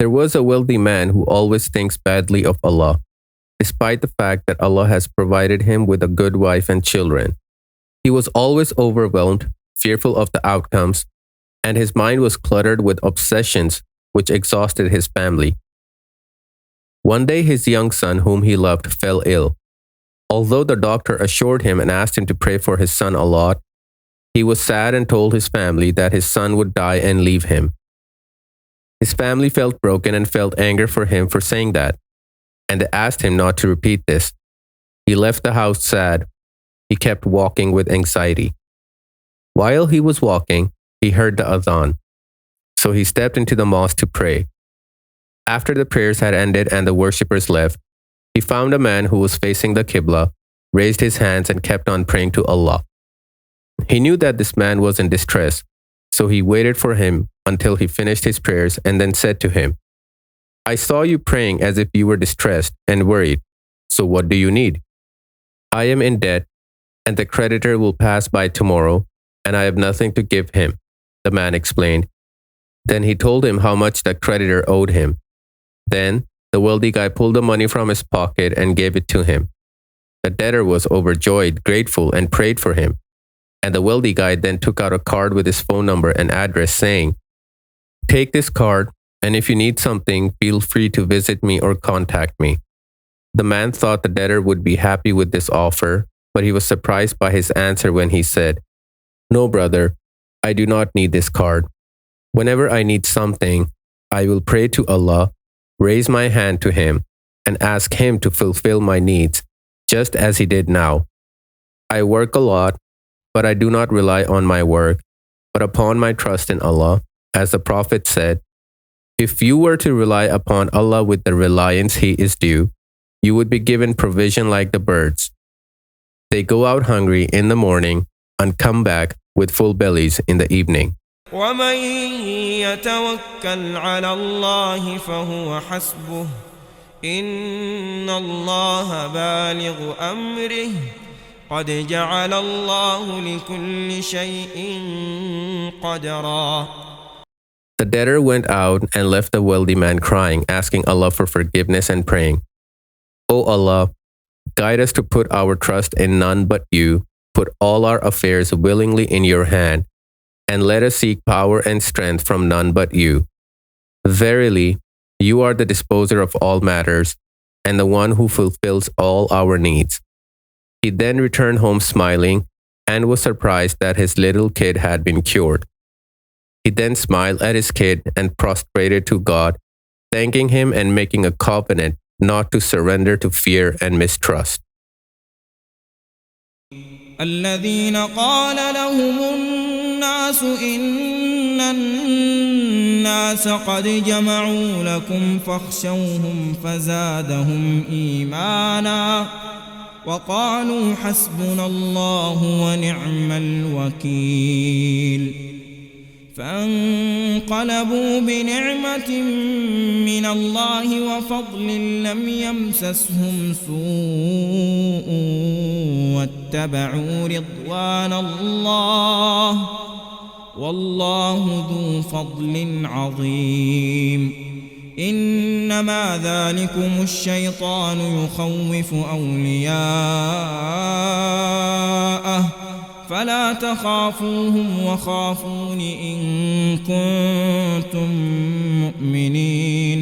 There was a wealthy man who always thinks badly of Allah, despite the fact that Allah has provided him with a good wife and children. He was always overwhelmed, fearful of the outcomes, and his mind was cluttered with obsessions which exhausted his family. One day, his young son, whom he loved, fell ill. Although the doctor assured him and asked him to pray for his son a lot, he was sad and told his family that his son would die and leave him. His family felt broken and felt anger for him for saying that, and they asked him not to repeat this. He left the house sad. He kept walking with anxiety. While he was walking, he heard the adhan. So he stepped into the mosque to pray. After the prayers had ended and the worshippers left, he found a man who was facing the Qibla, raised his hands and kept on praying to Allah. He knew that this man was in distress, so he waited for him until he finished his prayers and then said to him, "I saw you praying as if you were distressed and worried, so what do you need?" "I am in debt, and the creditor will pass by tomorrow, and I have nothing to give him," the man explained. Then he told him how much the creditor owed him. Then the wealthy guy pulled the money from his pocket and gave it to him. The debtor was overjoyed, grateful, and prayed for him. And the wealthy guy then took out a card with his phone number and address saying, "Take this card, and if you need something, feel free to visit me or contact me." The man thought the debtor would be happy with this offer, but he was surprised by his answer when he said, "No, brother, I do not need this card. Whenever I need something, I will pray to Allah, raise my hand to Him, and ask Him to fulfill my needs, just as He did now. I work a lot, but I do not rely on my work, but upon my trust in Allah, as the Prophet said, if you were to rely upon Allah with the reliance He is due, you would be given provision like the birds. They go out hungry in the morning and come back with full bellies in the evening." ومن يتوكل على الله فهو حسبه إن الله بالغ أمره قد جعل الله لكل شيء قدرا. The debtor went out and left the wealthy man crying, asking Allah for forgiveness and praying, "O Allah, guide us to put our trust in none but you, put all our affairs willingly in your hand, and let us seek power and strength from none but you. Verily, you are the disposer of all matters, and the one who fulfills all our needs." He then returned home smiling and was surprised that his little kid had been cured. He then smiled at his kid and prostrated to God, thanking him and making a covenant not to surrender to fear and mistrust. الذين قال لهم الناس إن الناس قد جمعوا لكم فاخشوهم فزادهم إيمانا وقالوا حسبنا الله ونعم الوكيل فانقلبوا بنعمة من الله وفضل لم يمسسهم سوء واتبعوا رضوان الله والله ذو فضل عظيم. إنما ذلكم الشيطان يخوف أولياءه فلا تخافوهم وخافون إن كنتم مؤمنين.